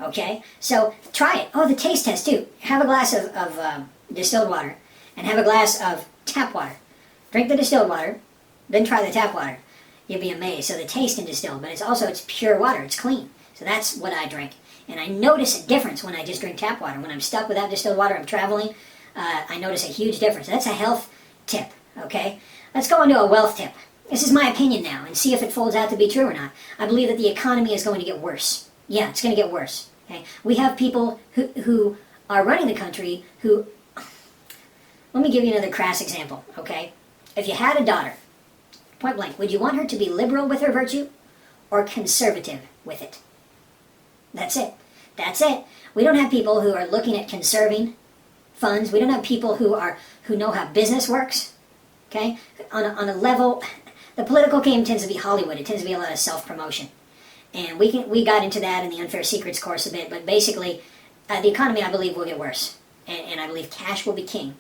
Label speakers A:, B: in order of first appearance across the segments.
A: Okay? So try it. Oh, the taste test too. Have a glass of distilled water and have a glass of tap water. Drink the distilled water, then try the tap water. You'll be amazed. So the taste in distilled, but it's pure water. It's clean. So that's what I drink. And I notice a difference when I just drink tap water. When I'm stuck without distilled water, I'm traveling, I notice a huge difference. That's a health tip, okay? Let's go into a wealth tip. This is my opinion now, and see if it folds out to be true or not. I believe that the economy is going to get worse. Yeah, it's going to get worse. Okay? We have people who are running the country who... Let me give you another crass example, okay? If you had a daughter, point blank, would you want her to be liberal with her virtue or conservative with it? That's it. That's it. We don't have people who are looking at conserving funds. We don't have people who know how business works. Okay? On a level, the political game tends to be Hollywood. It tends to be a lot of self-promotion. And we got into that in the Unfair Secrets course a bit, but basically, the economy, I believe, will get worse. And I believe cash will be king.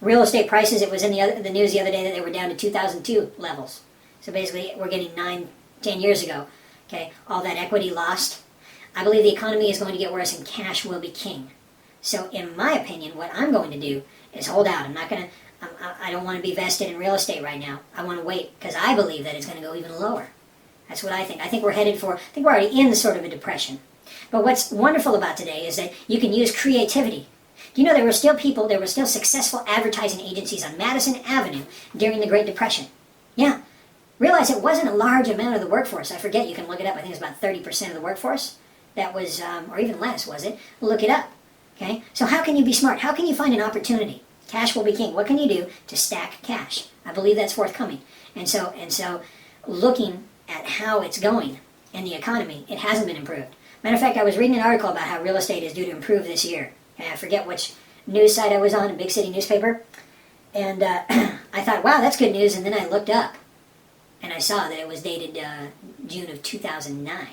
A: Real estate prices, it was in the news the other day that they were down to 2002 levels. So basically, we're getting 9-10 years ago. Okay? All that equity lost. I believe the economy is going to get worse and cash will be king. So in my opinion, what I'm going to do is hold out. I don't want to be vested in real estate right now. I want to wait because I believe that it's going to go even lower. That's what I think. I think we're already in sort of a depression. But what's wonderful about today is that you can use creativity. Do you know there were still successful advertising agencies on Madison Avenue during the Great Depression? Yeah. Realize it wasn't a large amount of the workforce. I forget, you can look it up. I think it's about 30% of the workforce. That was, or even less, was it? Look it up. Okay? So how can you be smart? How can you find an opportunity? Cash will be king. What can you do to stack cash? I believe that's forthcoming. And so looking at how it's going in the economy, it hasn't been improved. Matter of fact, I was reading an article about how real estate is due to improve this year. And I forget which news site I was on, a big city newspaper. And I thought, wow, that's good news. And then I looked up and I saw that it was dated June of 2009.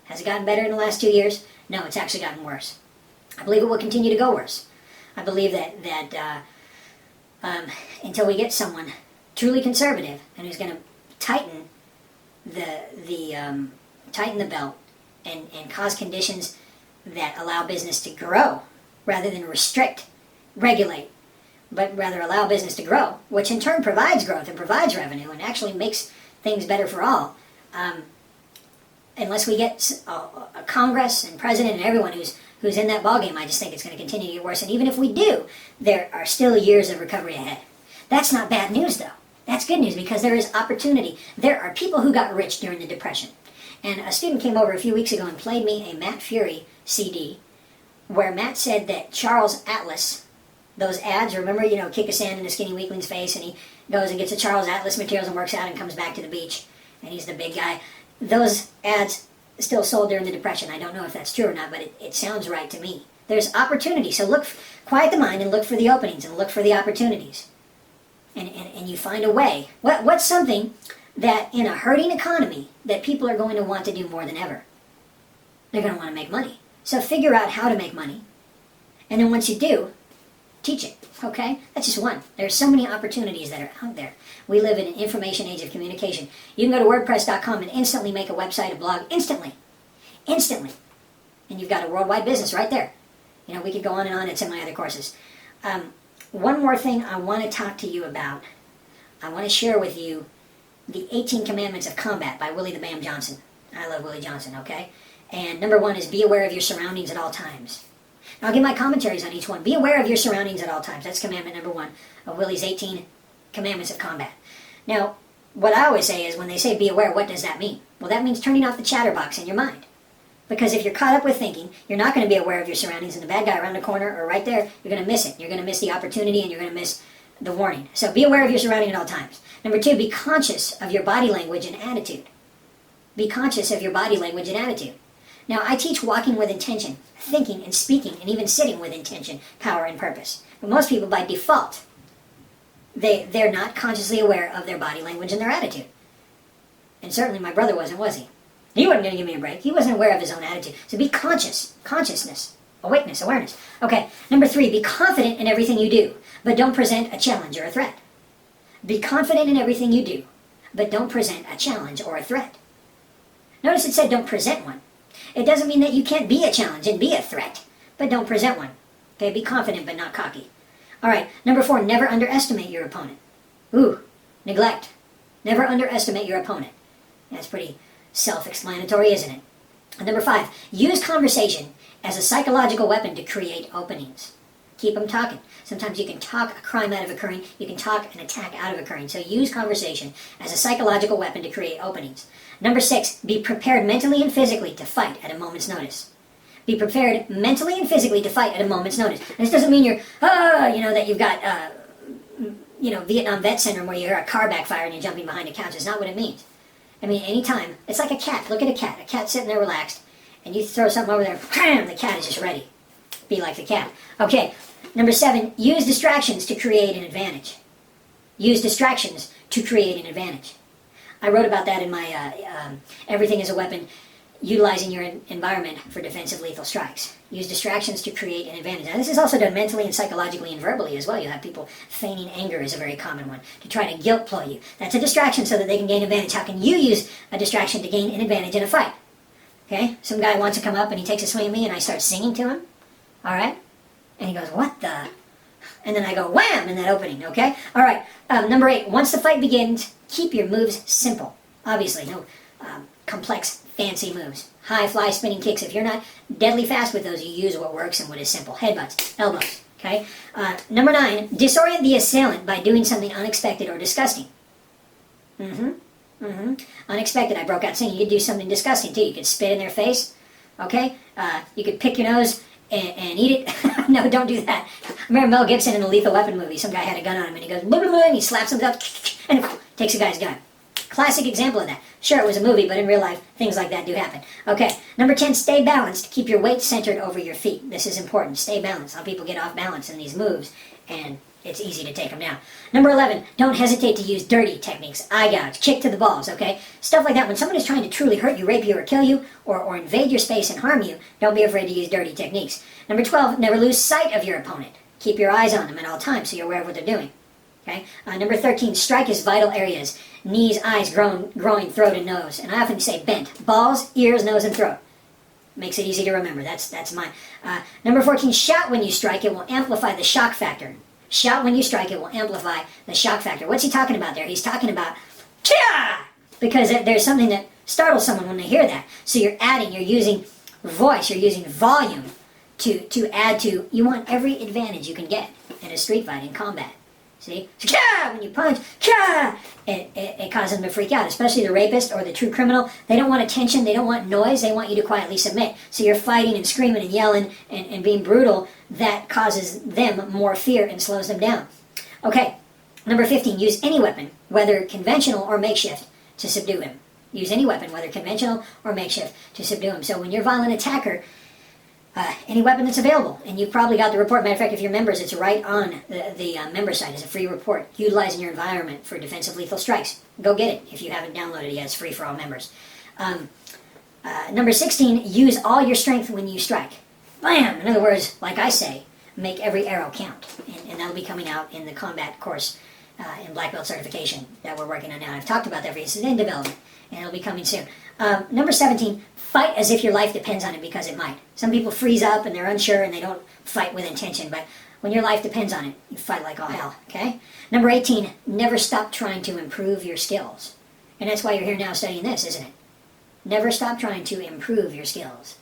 A: Has it gotten better in the last 2 years? No, it's actually gotten worse. I believe it will continue to go worse. I believe that until we get someone truly conservative and who's going to tighten the belt and cause conditions that allow business to grow rather than restrict, regulate, but rather allow business to grow, which in turn provides growth and provides revenue and actually makes things better for all. Unless we get a Congress and President and everyone who's in that ballgame, I just think it's going to continue to get worse. And even if we do, there are still years of recovery ahead. That's not bad news, though. That's good news because there is opportunity. There are people who got rich during the Depression. And a student came over a few weeks ago and played me a Matt Fury CD where Matt said that Charles Atlas, those ads, remember, kick a sand in a skinny weakling's face, and he goes and gets the Charles Atlas materials and works out and comes back to the beach, and he's the big guy. Those ads still sold during the Depression. I don't know if that's true or not, but it sounds right to me. There's opportunity. So quiet the mind and look for the openings and look for the opportunities. And you find a way. What's something that in a hurting economy that people are going to want to do more than ever? They're going to want to make money. So figure out how to make money. And then once you do, teach it. Okay? That's just one. There's so many opportunities that are out there. We live in an information age of communication. You can go to WordPress.com and instantly make a website, a blog, instantly. Instantly. And you've got a worldwide business right there. We could go on and on. It's in my other courses. One more thing I want to talk to you about. I want to share with you the 18 Commandments of Combat by Willie the Bam Johnson. I love Willie Johnson, okay? And number one is be aware of your surroundings at all times. Now, I'll give my commentaries on each one. Be aware of your surroundings at all times. That's commandment number one of Willie's 18 Commandments of Combat. Now, what I always say is when they say be aware, what does that mean? Well, that means turning off the chatterbox in your mind. Because if you're caught up with thinking, you're not going to be aware of your surroundings, and the bad guy around the corner or right there, you're going to miss it. You're going to miss the opportunity, and you're going to miss the warning. So be aware of your surrounding at all times. Number two, be conscious of your body language and attitude. Be conscious of your body language and attitude. Now, I teach walking with intention, thinking and speaking, and even sitting with intention, power, and purpose. But most people, by default, they're not consciously aware of their body language and their attitude. And certainly my brother wasn't, was he? He wasn't going to give me a break. He wasn't aware of his own attitude. So be conscious. Consciousness. Awareness. Okay, number three, be confident in everything you do, but don't present a challenge or a threat. Be confident in everything you do, but don't present a challenge or a threat. Notice it said don't present one. It doesn't mean that you can't be a challenge and be a threat, but don't present one. Okay, be confident but not cocky. All right, number 4, never underestimate your opponent. Ooh, neglect. Never underestimate your opponent. That's pretty self-explanatory, isn't it? And number 5, use conversation as a psychological weapon to create openings. Keep them talking. Sometimes you can talk a crime out of occurring. You can talk an attack out of occurring. So use conversation as a psychological weapon to create openings. Number 6, be prepared mentally and physically to fight at a moment's notice. Be prepared mentally and physically to fight at a moment's notice. And this doesn't mean you're, that you've got, Vietnam vet syndrome where you hear a car backfire and you're jumping behind a couch. It's not what it means. I mean, anytime. It's like a cat. Look at a cat. A cat sitting there relaxed. And you throw something over there, bam, the cat is just ready. Be like the cat. Okay, number 7, use distractions to create an advantage. Use distractions to create an advantage. I wrote about that in my Everything is a Weapon, Utilizing Your Environment for Defensive Lethal Strikes. Use distractions to create an advantage. Now, this is also done mentally and psychologically and verbally as well. You have people feigning anger is a very common one, to try to guilt play you. That's a distraction so that they can gain advantage. How can you use a distraction to gain an advantage in a fight? Okay, some guy wants to come up and he takes a swing at me and I start singing to him. All right? And he goes, what the? And then I go, wham, in that opening, okay? All right, number 8, once the fight begins, keep your moves simple. Obviously, no complex, fancy moves. High fly spinning kicks. If you're not deadly fast with those, you use what works and what is simple. Headbutts, elbows, okay? Number 9, disorient the assailant by doing something unexpected or disgusting. Unexpected, I broke out singing. You could do something disgusting too. You could spit in their face, okay? You could pick your nose and eat it. No, don't do that. I remember Mel Gibson in the Lethal Weapon movie. Some guy had a gun on him and he goes, blah, blah, blah, and he slaps him up and takes a guy's gun. Classic example of that. Sure, it was a movie, but in real life, things like that do happen. Okay, number 10, stay balanced. Keep your weight centered over your feet. This is important. Stay balanced. Some people get off balance in these moves, and it's easy to take them down. Number 11, don't hesitate to use dirty techniques. Eye gouge, kick to the balls, okay? Stuff like that. When someone is trying to truly hurt you, rape you, or kill you, or invade your space and harm you, don't be afraid to use dirty techniques. Number 12, never lose sight of your opponent. Keep your eyes on them at all times so you're aware of what they're doing. Okay? Number 13, strike his vital areas. Knees, eyes, groin, throat, and nose. And I often say bent. Balls, ears, nose, and throat. Makes it easy to remember. That's mine. Number 14, shout when you strike. It will amplify the shock factor. Shout when you strike. It will amplify the shock factor. What's he talking about there? He's talking about Kia! Because there's something that startles someone when they hear that. So you're using voice, you're using volume to add to. You want every advantage you can get in a street fight, in combat. See? Kia! When you punch, Kia! It causes them to freak out, especially the rapist or the true criminal. They don't want attention, they don't want noise, they want you to quietly submit. So you're fighting and screaming and yelling and being brutal. That causes them more fear and slows them down. Okay, number 15, use any weapon, whether conventional or makeshift, to subdue him. Use any weapon, whether conventional or makeshift, to subdue him. So when you're a violent attacker, any weapon that's available, and you've probably got the report. Matter of fact, if you're members, it's right on the member site. It's a free report, utilizing your environment for defensive lethal strikes. Go get it if you haven't downloaded it yet. It's free for all members. Number 16, use all your strength when you strike. Blam! In other words, like I say, make every arrow count. And that'll be coming out in the combat course in Black Belt certification that we're working on now. I've talked about that for you. It's in development, and it'll be coming soon. Number 17, fight as if your life depends on it, because it might. Some people freeze up and they're unsure and they don't fight with intention, but when your life depends on it, you fight like all hell, okay? Number 18, never stop trying to improve your skills. And that's why you're here now studying this, isn't it? Never stop trying to improve your skills.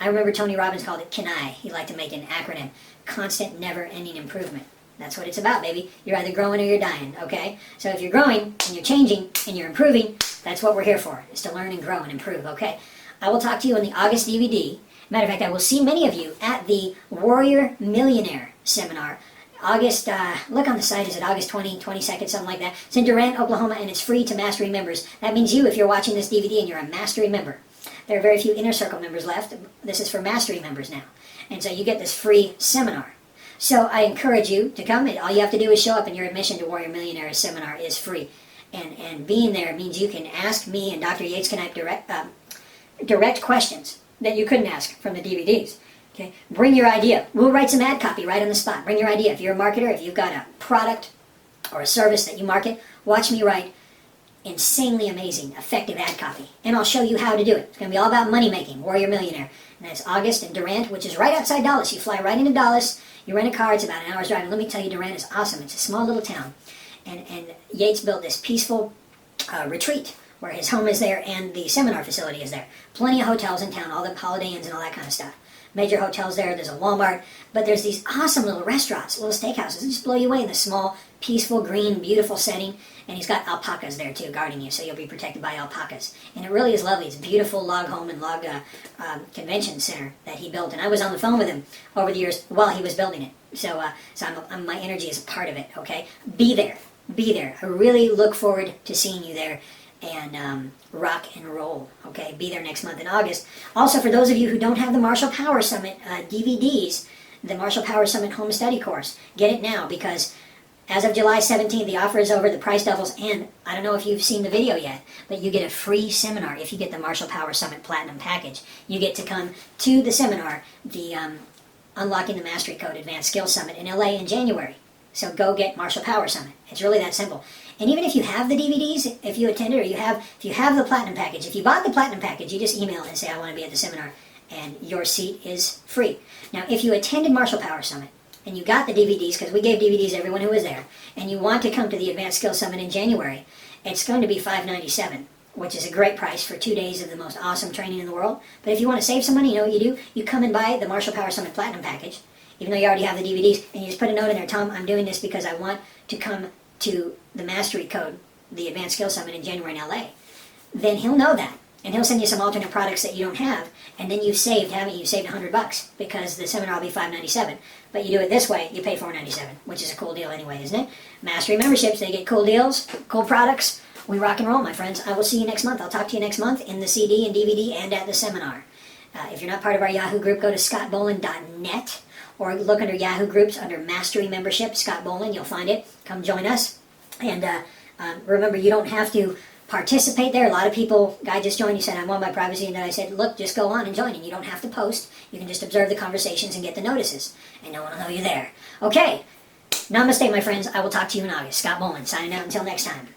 A: I remember Tony Robbins called it KNI. He liked to make an acronym, constant, never-ending improvement. That's what it's about, baby. You're either growing or you're dying, okay? So if you're growing and you're changing and you're improving, that's what we're here for, is to learn and grow and improve, okay? I will talk to you in the August DVD. Matter of fact, I will see many of you at the Warrior Millionaire Seminar. August, look on the site, is it August 22nd, something like that? It's in Durant, Oklahoma, and it's free to Mastery members. That means you, if you're watching this DVD and you're a Mastery member. There are very few Inner Circle members left. This is for Mastery members now. And so you get this free seminar. So I encourage you to come. All you have to do is show up, and your admission to Warrior Millionaire Seminar is free. And being there means you can ask me and Dr. Yates Knipe direct questions that you couldn't ask from the DVDs. Okay? Bring your idea. We'll write some ad copy right on the spot. Bring your idea. If you're a marketer, if you've got a product or a service that you market, watch me write insanely amazing, effective ad copy. And I'll show you how to do it. It's going to be all about money making, Warrior Millionaire. And that's August in Durant, which is right outside Dallas. You fly right into Dallas, you rent a car, it's about an hour's drive. And let me tell you, Durant is awesome. It's a small little town. And Yates built this peaceful retreat where his home is there and the seminar facility is there. Plenty of hotels in town, all the Holiday Inns and all that kind of stuff. Major hotels there, there's a Walmart, but there's these awesome little restaurants, little steakhouses that just blow you away in this small, peaceful, green, beautiful setting. And he's got alpacas there too, guarding you, so you'll be protected by alpacas. And it really is lovely. It's a beautiful log home and log convention center that he built. And I was on the phone with him over the years while he was building it. So my energy is a part of it, okay? Be there. Be there. I really look forward to seeing you there. And rock and roll, okay? Be there next month in August. Also, for those of you who don't have the Marshall Power Summit DVDs, the Marshall Power Summit Home Study Course, get it now, because as of July 17th, the offer is over, the price doubles, and I don't know if you've seen the video yet, but you get a free seminar if you get the Marshall Power Summit Platinum Package. You get to come to the seminar, the Unlocking the Mastery Code Advanced Skills Summit in LA in January. So go get Marshall Power Summit. It's really that simple. And even if you have the DVDs, if you attended, or if you have the Platinum Package, if you bought the Platinum Package, you just email and say, I want to be at the seminar, and your seat is free. Now, if you attended Marshall Power Summit, and you got the DVDs, because we gave DVDs to everyone who was there, and you want to come to the Advanced Skills Summit in January, it's going to be $597, which is a great price for 2 days of the most awesome training in the world. But if you want to save some money, you know what you do? You come and buy the Marshall Power Summit Platinum Package, even though you already have the DVDs, and you just put a note in there, Tom, I'm doing this because I want to come to the Mastery Code, the Advanced Skills Summit in January in LA. Then he'll know that, and he'll send you some alternate products that you don't have, and then you've saved, haven't you? You've saved $100 because the seminar will be $597. But you do it this way, you pay $497, which is a cool deal anyway, isn't it? Mastery memberships, they get cool deals, cool products. We rock and roll, my friends. I will see you next month. I'll talk to you next month in the CD and DVD and at the seminar. If you're not part of our Yahoo group, go to scottboland.net or look under Yahoo groups under Mastery Membership, Scott Boland. You'll find it. Come join us. And remember, you don't have to participate there. A lot of people, guy just joined, he said, I want my privacy, and then I said, look, just go on and join, and you don't have to post. You can just observe the conversations and get the notices, and no one will know you're there. Okay, namaste, my friends. I will talk to you in August. Scott Boland, signing out until next time.